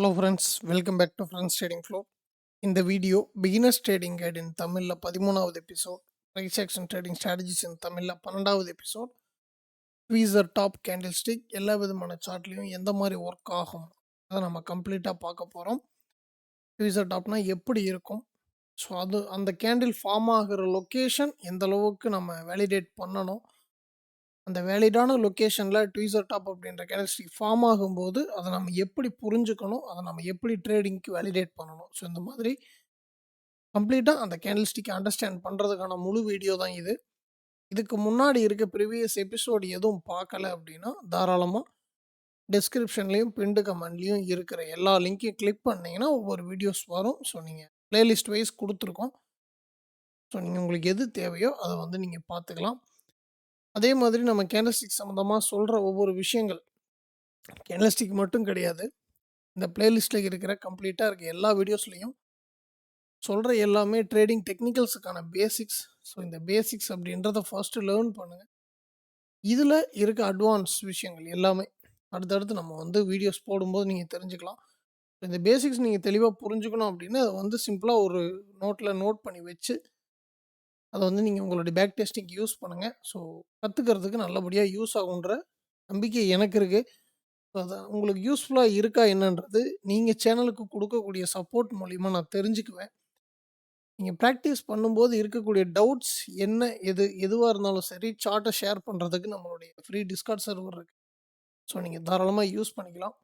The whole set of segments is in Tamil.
Hello friends, welcome back to friends trading flow. இந்த வீடியோ பிகினர்ஸ் ட்ரேடிங் கைட் இன் தமிழில் 13வது episode, price action trading strategies in தமிழில் 12வது எபிசோட், ட்வீசர் டாப் கேண்டில்ஸ்டிக் எல்லா விதமான சார்ட்லேயும் எந்த மாதிரி ஒர்க் ஆகும் அதை நம்ம கம்ப்ளீட்டாக பார்க்க போகிறோம். ட்வீசர் டாப்னா எப்படி இருக்கும், ஸோ அந்த கேண்டில் ஃபார்ம் ஆகிற லொக்கேஷன் எந்த அளவுக்கு நம்ம வேலிடேட் பண்ணணும், அந்த வேலிடான லொக்கேஷனில் ட்வீசர் டாப் அப்படின்ற கேண்டில்ஸ்டிக் ஃபார்ம் ஆகும்போது அதை நம்ம எப்படி புரிஞ்சுக்கணும், அதை நம்ம எப்படி ட்ரேடிங்க்கு வேலிடேட் பண்ணணும். ஸோ இந்த மாதிரி கம்ப்ளீட்டாக அந்த கேண்டில்ஸ்டிக்கை அண்டர்ஸ்டாண்ட் பண்ணுறதுக்கான முழு வீடியோ தான் இது. இதுக்கு முன்னாடி இருக்க ப்ரீவியஸ் எபிசோடு எதுவும் பார்க்கல அப்படின்னா தாராளமாக டிஸ்கிரிப்ஷன்லேயும் பிண்டு கமெண்ட்லேயும் இருக்கிற எல்லா லிங்க்கையும் கிளிக் பண்ணிங்கன்னா ஒவ்வொரு வீடியோஸ் வரும். ஸோ நீங்கள் ப்ளேலிஸ்ட் வைஸ் கொடுத்துருக்கோம். ஸோ நீங்கள் உங்களுக்கு எது தேவையோ அதை வந்து நீங்கள் பார்த்துக்கலாம். அதே மாதிரி நம்ம கேண்டில்ஸ்டிக் சம்மந்தமாக சொல்கிற ஒவ்வொரு விஷயங்கள் கேண்டில்ஸ்டிக் மட்டும் கிடையாது, இந்த பிளேலிஸ்ட்டில் இருக்கிற கம்ப்ளீட்டாக இருக்க எல்லா வீடியோஸ்லேயும் சொல்கிற எல்லாமே ட்ரேடிங் டெக்னிக்கல்ஸுக்கான பேசிக்ஸ். ஸோ இந்த பேசிக்ஸ் அப்படின்றத ஃபர்ஸ்ட்டு லேர்ன் பண்ணுங்கள். இதில் இருக்க அட்வான்ஸ் விஷயங்கள் எல்லாமே அடுத்தடுத்து நம்ம வந்து வீடியோஸ் போடும்போது நீங்கள் தெரிஞ்சுக்கலாம். இந்த பேசிக்ஸ் நீங்கள் தெளிவாக புரிஞ்சுக்கணும் அப்படின்னா அதை வந்து சிம்பிளாக ஒரு நோட்டில் நோட் பண்ணி வச்சு அதை வந்து நீங்கள் உங்களுடைய பேக் டெஸ்டிங்க்கு யூஸ் பண்ணுங்கள். ஸோ கற்றுக்கிறதுக்கு நல்லபடியாக யூஸ் ஆகுன்ற நம்பிக்கை எனக்கு இருக்குது. ஸோ அது உங்களுக்கு யூஸ்ஃபுல்லாக இருக்கா என்னன்றது நீங்கள் சேனலுக்கு கொடுக்கக்கூடிய சப்போர்ட் மூலிமா நான் தெரிஞ்சுக்குவேன். நீங்கள் ப்ராக்டிஸ் பண்ணும்போது இருக்கக்கூடிய டவுட்ஸ் என்ன எதுவாக இருந்தாலும் சரி, சார்ட்டை ஷேர் பண்ணுறதுக்கு நம்மளுடைய ஃப்ரீ டிஸ்கார்ட் சர்வர் இருக்குது. ஸோ நீங்கள் தாராளமாக யூஸ் பண்ணிக்கலாம்.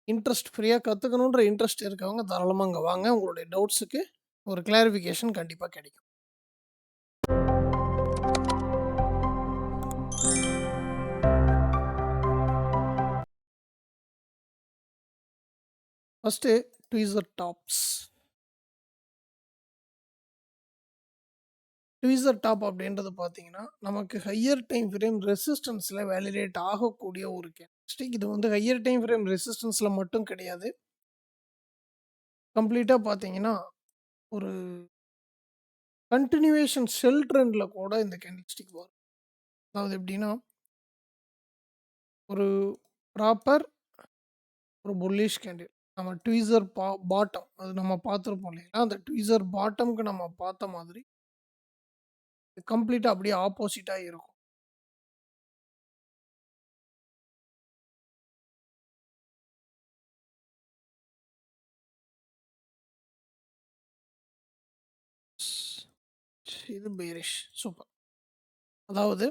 இன்ட்ரெஸ்ட் ஃப்ரீயாக கற்றுக்கணுன்ற இன்ட்ரெஸ்ட் இருக்கவங்க தாராளமாக அங்கே வாங்க. உங்களுடைய டவுட்ஸுக்கு ஒரு கிளாரிஃபிகேஷன் கண்டிப்பாக கிடைக்கும். First tweezer tops. Tweezer top அப்படின்றது பார்த்தீங்கன்னா நமக்கு ஹையர் டைம் ஃப்ரேம் ரெசிஸ்டன்ஸில் வேலிடேட் ஆகக்கூடிய ஒரு கேண்டில்ஸ்டிக். இது வந்து ஹையர் டைம் ஃப்ரேம் ரெசிஸ்டன்ஸில் மட்டும் கிடையாது, கம்ப்ளீட்டாக பார்த்தீங்கன்னா ஒரு கண்டினியூவேஷன் செல் ட்ரெண்டில் கூட இந்த கேண்டில்ஸ்டிக் வரும். அதாவது எப்படின்னா ஒரு ப்ராப்பர் ஒரு புல்லிஷ் கேண்டில் நம்ம ட்வீசர் பாட்டம் அது நம்ம பார்த்துருப்போம் இல்லைங்களா, அந்த ட்வீசர் பாட்டம்க்கு நம்ம பார்த்த மாதிரி கம்ப்ளீட்டாக அப்படியே ஆப்போசிட்டாக இருக்கும். இது பேரிஷ் சூப்பர். அதாவது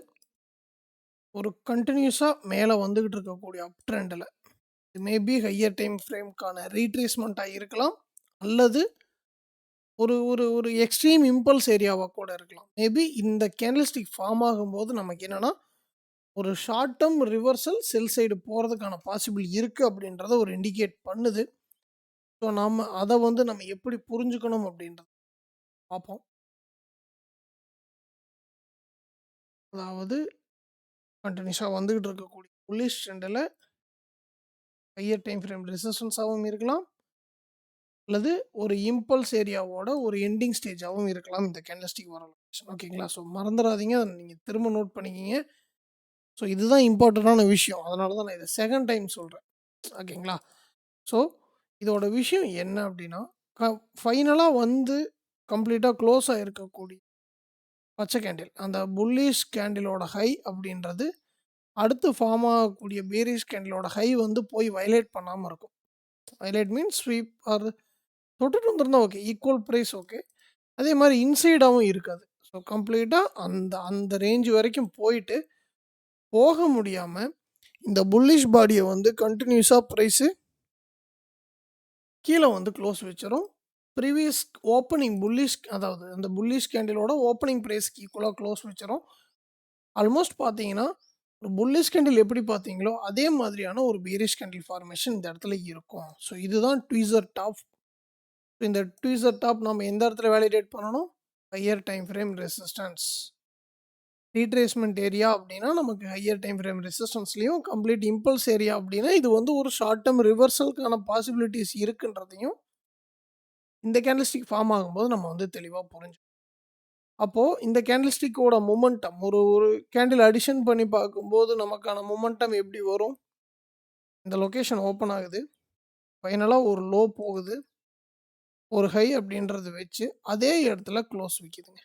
ஒரு கண்டினியூஸாக மேலே வந்துக்கிட்டு இருக்கக்கூடிய அப் ட்ரெண்டில் இது மேபி ஹையர் டைம் ஃப்ரேம்க்கான ரீட்ரேஸ்மெண்ட்டாக இருக்கலாம், அல்லது ஒரு ஒரு ஒரு எக்ஸ்ட்ரீம் இம்பல்ஸ் ஏரியாவாக கூட இருக்கலாம். மேபி இந்த கேண்டில்ஸ்டிக் ஃபார்ம் ஆகும்போது நமக்கு என்னென்னா ஒரு ஷார்ட் டேர்ம் ரிவர்சல் செல் சைடு போகிறதுக்கான பாசிபிள் இருக்குது அப்படின்றத ஒரு இண்டிகேட் பண்ணுது. ஸோ நம்ம அதை வந்து நம்ம எப்படி புரிஞ்சுக்கணும் அப்படின்றத பார்ப்போம். அதாவது கண்டினியூஸாக வந்துக்கிட்டு இருக்கக்கூடிய புல்லிஷ் ட்ரெண்டில் ஹையர் டைம் ஃப்ரேம் ரெசிஸ்டன்ஸாகவும் இருக்கலாம், அல்லது ஒரு இம்பல்ஸ் ஏரியாவோட ஒரு எண்டிங் ஸ்டேஜாகவும் இருக்கலாம் இந்த கேண்டில்ஸ்டிக் வர லொகேஷன். ஓகேங்களா? ஸோ மறந்துடாதீங்க, அதை நீங்கள் திரும்ப நோட் பண்ணிக்கிங்க. ஸோ இதுதான் இம்பார்ட்டண்ட்டான விஷயம், அதனால தான் நான் இதை செகண்ட் டைம் சொல்கிறேன். ஓகேங்களா? ஸோ இதோட விஷயம் என்ன அப்படின்னா ஃபைனலாக வந்து கம்ப்ளீட்டாக க்ளோஸ் ஆகிருக்கக்கூடிய பச்சை கேண்டில், அந்த புல்லிஷ் கேண்டிலோட ஹை அப்படின்றது அடுத்து ஃபார்ம் ஆகக்கூடிய பேரிஷ் கேண்டிலோட ஹை வந்து போய் வயலேட் பண்ணாமல் இருக்கும். வயலேட் மீன்ஸ் ஸ்வீப் ஆர் தொட்டுட்டு வந்துருந்தா ஓகே, ஈக்குவல் ப்ரைஸ் ஓகே. அதே மாதிரி இன்சைடாகவும் இருக்காது. ஸோ கம்ப்ளீட்டாக அந்த அந்த ரேஞ்ச் வரைக்கும் போயிட்டு போக முடியாமல் இந்த புல்லிஷ் பாடியை வந்து கண்டினியூஸாக ப்ரைஸு கீழே வந்து க்ளோஸ் வச்சிடும். ப்ரீவியஸ் ஓப்பனிங் புல்லிஷ், அதாவது அந்த புல்லிஷ் கேண்டிலோட ஓப்பனிங் ப்ரைஸ்க்கு ஈக்குவலாக க்ளோஸ் வச்சிடும். ஆல்மோஸ்ட் பார்த்தீங்கன்னா ஒரு புல்லிஷ் கேண்டில் எப்படி பார்த்தீங்களோ அதே மாதிரியான ஒரு பேரிஷ் கேண்டில் ஃபார்மேஷன் இந்த இடத்துல இருக்கும். ஸோ இதுதான் ட்வீசர் டாப். இந்த ட்வீசர் டாப் நம்ம எந்த இடத்துல வேலிடேட் பண்ணணும், higher time frame resistance retracement area அப்படின்னா நமக்கு ஹையர் டைம் ஃப்ரேம் ரெசிஸ்டன்ஸ்லையும், கம்ப்ளீட் இம்பல்ஸ் ஏரியா அப்படின்னா இது வந்து ஒரு ஷார்ட் டேர்ம் ரிவர்சலுக்கான பாசிபிலிட்டிஸ் இருக்குன்றதையும் இந்த கேண்டில்ஸ்டிக் ஃபார்ம் ஆகும்போது நம்ம வந்து தெளிவாக புரிஞ்சுக்கணும். அப்போது இந்த கேண்டில்ஸ்டிக்கோட மொமெண்டம் ஒரு ஒரு கேண்டில் அடிஷன் பண்ணி பார்க்கும்போது நமக்கான மொமெண்டம் எப்படி வரும், இந்த லொக்கேஷன் ஓப்பன் ஆகுது, ஃபைனலா ஒரு லோ போகுது. ஒரு ஹை அப்படின்றத வச்சு அதே இடத்துல க்ளோஸ் விக்குதுங்க.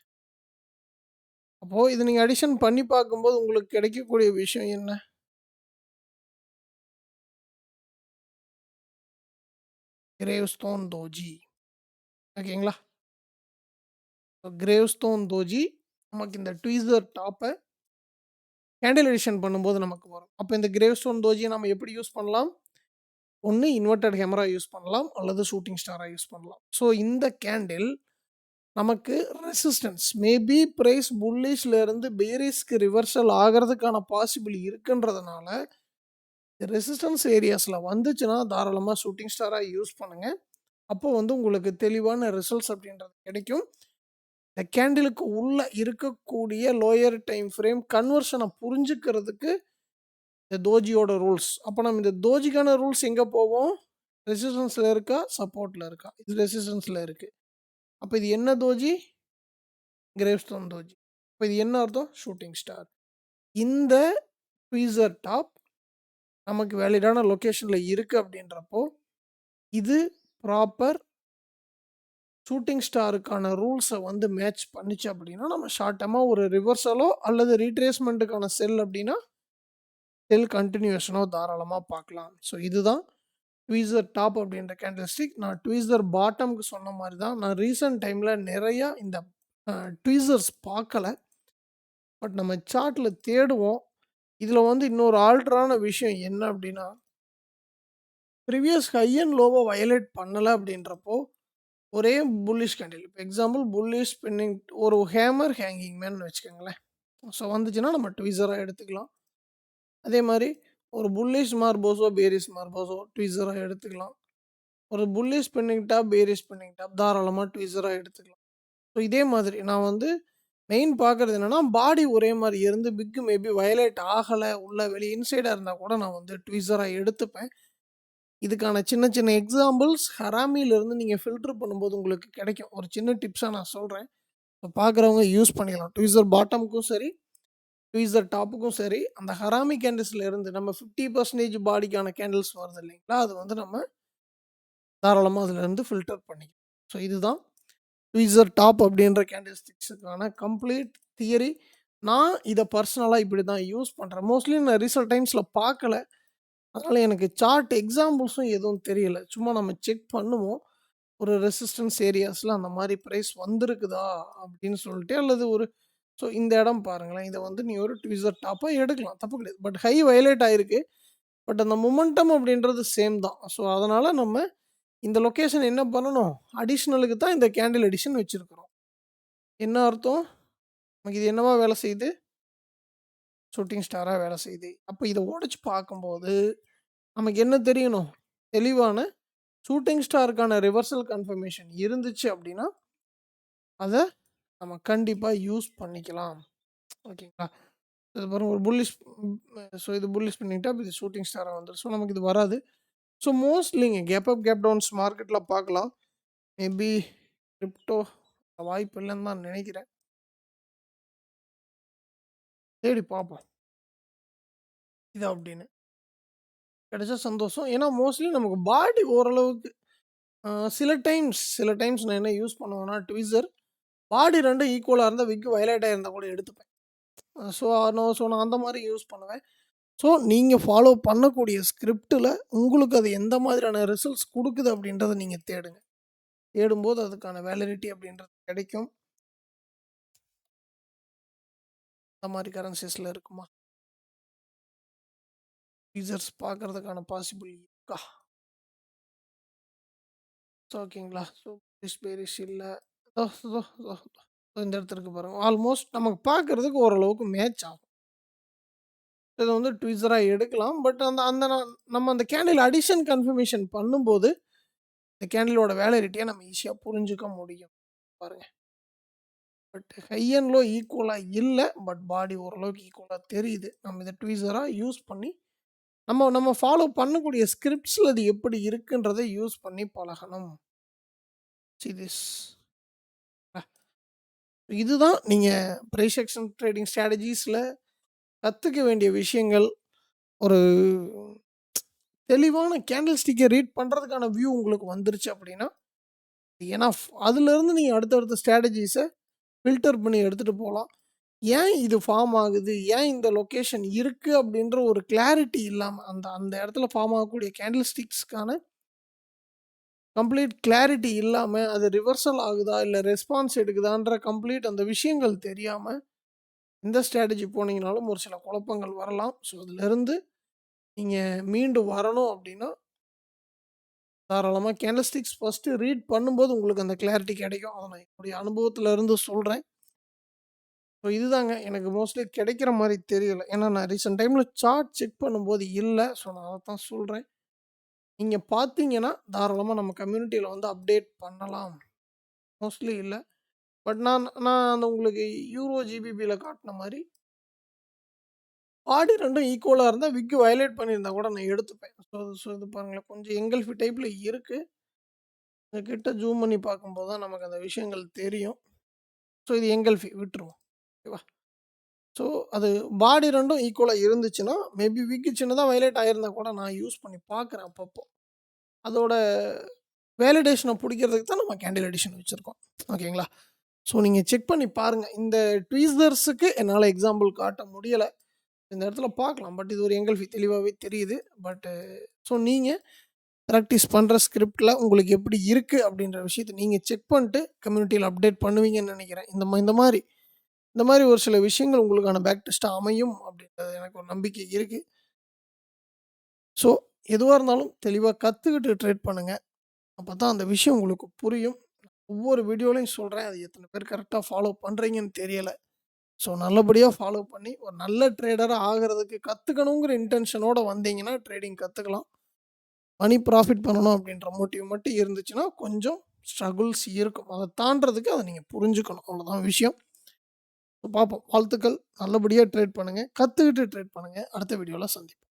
அப்போ இத நீங்க அடிஷன் பண்ணி பார்க்கும்போது உங்களுக்கு கிடைக்கக்கூடிய விஷயம் என்ன? கிரேவ்ஸ்டோன் தோஜி. ஓகேங்களா? கிரேவ்ஸ்டோன் தோஜி நமக்கு இந்த ட்வீசர் டாப்ப கேண்டில் அடிஷன் பண்ணும்போது நமக்கு வரும். அப்போ இந்த கிரேவ்ஸ்டோன் தோஜிய நம்ம எப்படி யூஸ் பண்ணலாம்? ஒண்ணு இன்வெர்டட் ஹேமரா யூஸ் பண்ணலாம் அல்லது ஷூட்டிங் ஸ்டாரா யூஸ் பண்ணலாம். ஸோ இந்த கேண்டில் நமக்கு ரெசிஸ்டன்ஸ் மேபி பிரைஸ் புல்லிஷ்ல இருந்து பேரிஷ்க்கு ரிவர்சல் ஆகிறதுக்கான பாசிபிள் இருக்குன்றதுனால ரெசிஸ்டன்ஸ் ஏரியாஸில் வந்துச்சுன்னா தாராளமாக ஷூட்டிங் ஸ்டாராக யூஸ் பண்ணுங்க. அப்போ வந்து உங்களுக்கு தெளிவான ரிசல்ட்ஸ் அப்படின்றது கிடைக்கும். இந்த கேண்டிலுக்கு உள்ள இருக்கக்கூடிய லோயர் டைம் ஃப்ரேம் கன்வர்ஷனை புரிஞ்சுக்கிறதுக்கு இந்த தோஜியோட ரூல்ஸ். அப்போ நம்ம இந்த தோஜிக்கான ரூல்ஸ் எங்கே போவோம்? ரெசிஸ்டன்ஸில் இருக்கா, சப்போர்ட்டில் இருக்கா? இது ரெசிஸ்டன்ஸில் இருக்குது. அப்போ இது என்ன தோஜி? கிரேவ்ஸ்டோன் தோஜி. இப்போ இது என்ன அர்த்தம்? Shooting star. இந்த ட்வீசர் டாப் நமக்கு வேலிடான லொக்கேஷனில் இருக்குது அப்படின்றப்போ இது ப்ராப்பர் ஷூட்டிங் ஸ்டாருக்கான ரூல்ஸை வந்து மேட்ச் பண்ணிச்சு அப்படின்னா நம்ம ஷார்ட் டேர்மாக ஒரு ரிவர்சலோ அல்லது ரீட்ரேஸ்மெண்ட்டுக்கான செல் அப்படின்னா செல் கண்டினியூஷனோ தாராளமாக பார்க்கலாம். ஸோ இதுதான் ட்வீசர் டாப் அப்படின்ற கேண்டல்ஸ்டிக். நான் ட்வீசர் பாட்டம்க்கு சொன்ன மாதிரி தான் நான் ரீசன்ட் டைமில் நிறையா இந்த ட்வீசர்ஸ் பார்க்கல. பட் நம்ம சார்ட்டில் தேடுவோம். இதில் வந்து இன்னொரு ஆல்ட்ரான விஷயம் என்ன அப்படின்னா ப்ரீவியஸ் ஹை அண்ட் லோவை வயலேட் பண்ணலை அப்படின்றப்போ ஒரே புல்லிஷ் கேண்டில். இப்போ எக்ஸாம்பிள் புல்லிஷ் ஸ்பின்னிங் ஒரு ஹேமர் ஹேங்கிங் மேன் வச்சுக்கோங்களேன். ஸோ வந்துச்சுன்னா நம்ம ட்வீசராக எடுத்துக்கலாம். அதே மாதிரி ஒரு புல்லிஷ் மார்போஸோ பேரிஷ் மார்போஸோ ட்வீசராக எடுத்துக்கலாம். ஒரு bullish spinning top bearish spinning top தாராளமாக ட்வீசராக எடுத்துக்கலாம். ஸோ இதே மாதிரி நான் வந்து மெயின் பார்க்குறது என்னென்னா பாடி ஒரே மாதிரி இருந்து பிக்கு மேபி வயலேட் ஆகலை உள்ள வெளியே இன்சைடாக இருந்தால் கூட நான் வந்து ட்வீசராக எடுத்துப்பேன். இதுக்கான சின்ன சின்ன எக்ஸாம்பிள்ஸ் ஹராமியிலேருந்து நீங்கள் ஃபில்ட்ரு பண்ணும்போது உங்களுக்கு கிடைக்கும். ஒரு சின்ன டிப்ஸாக நான் சொல்கிறேன். இப்போ பார்க்குறவங்க யூஸ் பண்ணிக்கலாம். ட்வீசர் பாட்டமுக்கும் சரி ட்வீசர் டாப்புக்கும் சரி அந்த ஹராமி கேண்டில்ஸில் இருந்து நம்ம 50% பாடிக்கான கேண்டில்ஸ் வருது இல்லைங்களா, அது வந்து நம்ம தாராளமாக அதிலேருந்து ஃபில்டர் பண்ணிக்கலாம். ஸோ இதுதான் ட்வீசர் டாப் அப்படின்ற கேண்டில் ஸ்டிக்ஸுக்கான கம்ப்ளீட் தியரி. நான் இதை பர்சனலாக இப்படி தான் யூஸ் பண்ணுறேன். மோஸ்ட்லி நான் ரீசெண்ட் டைம்ஸில் பார்க்கல. அதனால் எனக்கு சார்ட் எக்ஸாம்பிள்ஸும் எதுவும் தெரியல. சும்மா நம்ம செக் பண்ணுவோம். ஒரு ரெசிஸ்டன்ஸ் ஏரியாஸில் அந்த மாதிரி ப்ரைஸ் வந்திருக்குதா அப்படின்னு சொல்லிட்டு அல்லது ஒரு ஸோ இந்த இடம் பாருங்களேன். இதை வந்து நீ ஒரு ட்வீசர் டாப்பாக எடுக்கலாம், தப்பு கிடையாது. பட் ஹை வயலேட் ஆகிருக்கு. பட் அந்த மொமெண்டம் அப்படின்றது சேம் தான். ஸோ அதனால் நம்ம இந்த லொக்கேஷன் என்ன பண்ணணும்? அடிஷ்னலுக்கு தான் இந்த கேண்டில் எடிஷன் வச்சுருக்கிறோம். என்ன அர்த்தம்? நமக்கு இது என்னவா வேலை செய்யுது? ஷூட்டிங் ஸ்டாராக வேலை செய்யுது. அப்போ இதை உடச்சி பார்க்கும்போது நமக்கு என்ன தெரியணும்? தெளிவான ஷூட்டிங் ஸ்டாருக்கான ரிவர்சல் கன்ஃபர்மேஷன் இருந்துச்சு அப்படின்னா அதை நம்ம கண்டிப்பாக யூஸ் பண்ணிக்கலாம். ஓகேங்களா? இது பாருங்க ஒரு புல்லிஷ். ஸோ இது புல்லிஷ் பண்ணிட்டா இது ஷூட்டிங் ஸ்டாராக வந்துடும். ஸோ நமக்கு இது வராது. ஸோ மோஸ்ட்லிங்க கேப் அப் கேப் டவுன்ஸ் மார்க்கெட்டில் பார்க்கலாம். மேபி கிரிப்டோ வாய்ப்பு இல்லைன்னு தான் நினைக்கிறேன். தேடி பார்ப்போம் இது அப்படின்னு கிடைச்சா சந்தோஷம். ஏன்னா மோஸ்ட்லி நமக்கு பாடி ஓரளவுக்கு சில டைம்ஸ் நான் என்ன யூஸ் பண்ணுவேன்னா ட்வீசர் பாடி ரெண்டும் ஈக்குவலாக இருந்தால் விக்கு வயலேட்டாக இருந்தால் கூட எடுத்துப்பேன். நான் அந்த மாதிரி யூஸ் பண்ணுவேன். ஸோ நீங்கள் ஃபாலோ பண்ணக்கூடிய ஸ்கிரிப்டில் உங்களுக்கு அது எந்த மாதிரியான ரிசல்ட்ஸ் கொடுக்குது அப்படின்றத நீங்கள் தேடுங்க. தேடும்போது அதுக்கான வேலிடிட்டி அப்படின்றது கிடைக்கும். அந்த மாதிரி கரன்சிஸில் இருக்குமா ட்வீசர்ஸ் பார்க்குறதுக்கான பாசிபிள் இருக்கா? ஸோ ஓகேங்களா? ஸோ பேரிஷ் இல்லை. இந்த இடத்துக்கு பாருங்கள். ஆல்மோஸ்ட் நமக்கு பார்க்குறதுக்கு ஓரளவுக்கு மேட்ச் ஆகும். இதை வந்து ட்வீசராக எடுக்கலாம். பட் அந்த அந்த நம்ம அந்த கேண்டில் அடிஷன் கன்ஃபர்மேஷன் பண்ணும்போது இந்த கேண்டிலோட வேலிடிட்டியை நம்ம ஈஸியாக புரிஞ்சுக்க முடியும். பாருங்கள். பட் ஹை அண்ட் லோ ஈக்குவலாக இல்லை. பட் பாடி ஓரளவுக்கு ஈக்குவலாக தெரியுது. நம்ம இதை ட்வீசராக யூஸ் பண்ணி நம்ம ஃபாலோ பண்ணக்கூடிய ஸ்கிரிப்ட்ஸில் அது எப்படி இருக்குன்றதை யூஸ் பண்ணி பழகணும். திஸ் இதுதான் நீங்கள் ப்ரைஸ் ஆக்ஷன் ட்ரேடிங் ஸ்ட்ராட்டஜிஸில் கற்றுக்க வேண்டிய விஷயங்கள். ஒரு தெளிவான கேண்டில் ஸ்டிக்கை ரீட் பண்ணுறதுக்கான வியூ உங்களுக்கு வந்துருச்சு அப்படின்னா எனஃப். அதுலேருந்து நீங்கள் அடுத்தடுத்த ஸ்ட்ராட்டஜிஸை ஃபில்டர் பண்ணி எடுத்துகிட்டு போகலாம். ஏன் இது ஃபார்ம் ஆகுது, ஏன் இந்த லொக்கேஷன் இருக்குது அப்படின்ற ஒரு கிளாரிட்டி இல்லாமல் அந்த அந்த இடத்துல ஃபார்ம் ஆகக்கூடிய கேண்டில் ஸ்டிக்ஸ்க்கான கம்ப்ளீட் கிளாரிட்டி இல்லாமல் அது ரிவர்சல் ஆகுதா இல்லை ரெஸ்பான்ஸ் எடுக்குதான்ற கம்ப்ளீட் அந்த விஷயங்கள் தெரியாமல் எந்த ஸ்ட்ராட்டஜி போனீங்கனாலும் ஒரு சில குழப்பங்கள் வரலாம். ஸோ அதிலிருந்து நீங்கள் மீண்டு வரணும் அப்படின்னா தாராளமாக கேண்டல்ஸ்டிக்ஸ் ஃபஸ்ட்டு ரீட் பண்ணும்போது உங்களுக்கு அந்த கிளாரிட்டி கிடைக்கும். அதை நான் என்னுடைய அனுபவத்திலேருந்து சொல்கிறேன். ஸோ இதுதாங்க எனக்கு மோஸ்ட்லி கிடைக்கிற மாதிரி தெரியல. ஏன்னா நான் ரீசெண்ட் டைமில் சார்ட் செக் பண்ணும்போது இல்லை. ஸோ நான் அதை தான் சொல்கிறேன். நீங்கள் பார்த்தீங்கன்னா தாராளமாக நம்ம கம்யூனிட்டியில் வந்து அப்டேட் பண்ணலாம். மோஸ்ட்லி இல்லை. பட் நான் நான் அந்த உங்களுக்கு யூரோ ஜிபிபியில் காட்டின மாதிரி ஆடி ரெண்டும் ஈக்குவலாக இருந்தால் விக்கு வயலேட் பண்ணியிருந்தா கூட நான் எடுத்துப்பேன். ஸோ இது பாருங்களேன், கொஞ்சம் எங்கல்ஃபி டைப்பில் இருக்குது. கிட்ட ஜூம் பண்ணி பார்க்கும்போது தான் நமக்கு அந்த விஷயங்கள் தெரியும். ஸோ இது எங்கல்ஃபி விட்டுருவோம். ஓகேவா? ஸோ அது பாடி ரெண்டும் ஈக்குவலாக இருந்துச்சுன்னா மேபி விக்கு சின்னதாக வயலேட் ஆகியிருந்தா கூட நான் யூஸ் பண்ணி பார்க்குறேன் அப்பப்போ. அதோட வேலிடேஷனை பிடிக்கிறதுக்கு தான் நம்ம கேண்டில் எடிஷன் வச்சுருக்கோம். ஓகேங்களா? ஸோ நீங்கள் செக் பண்ணி பாருங்கள். இந்த ட்வீசர்ஸுக்கு என்னால் எக்ஸாம்பிள் காட்ட முடியலை. இந்த இடத்துல பார்க்கலாம். பட் இது ஒரு எங்கல்ஃபி தெளிவாகவே தெரியுது. பட்டு ஸோ நீங்கள் ப்ராக்டிஸ் பண்ணுற ஸ்கிரிப்டில் உங்களுக்கு எப்படி இருக்குது அப்படின்ற விஷயத்தை நீங்கள் செக் பண்ணிட்டு கம்யூனிட்டியில் அப்டேட் பண்ணுவீங்கன்னு நினைக்கிறேன். இந்த மாதிரி ஒரு சில விஷயங்கள் உங்களுக்கான பேக் டெஸ்ட்டாக அமையும் அப்படின்றது எனக்கு ஒரு நம்பிக்கை இருக்குது. ஸோ எதுவாக இருந்தாலும் தெளிவாக கற்றுக்கிட்டு ட்ரேட் பண்ணுங்கள். அப்போ தான் அந்த விஷயம் உங்களுக்கு புரியும். ஒவ்வொரு வீடியோலையும் சொல்கிறேன். அது எத்தனை பேர் கரெக்டாக ஃபாலோ பண்ணுறீங்கன்னு தெரியலை. ஸோ நல்லபடியாக ஃபாலோ பண்ணி ஒரு நல்ல ட்ரேடராக ஆகிறதுக்கு கற்றுக்கணுங்கிற இன்டென்ஷனோடு வந்தீங்கன்னா ட்ரேடிங் கற்றுக்கலாம். மணி ப்ராஃபிட் பண்ணணும் அப்படின்ற மோட்டிவ் மட்டும் இருந்துச்சுன்னா கொஞ்சம் ஸ்ட்ரகுல்ஸ் இருக்கும். அதை தாண்டறதுக்கு அதை நீங்கள் புரிஞ்சுக்கணும். அவ்வளோதான் விஷயம். பார்ப்போம். வாழ்த்துக்கள். நல்லபடியாக ட்ரேட் பண்ணுங்கள். கற்றுக்கிட்டு ட்ரேட் பண்ணுங்கள். அடுத்த வீடியோவில் சந்திப்போம்.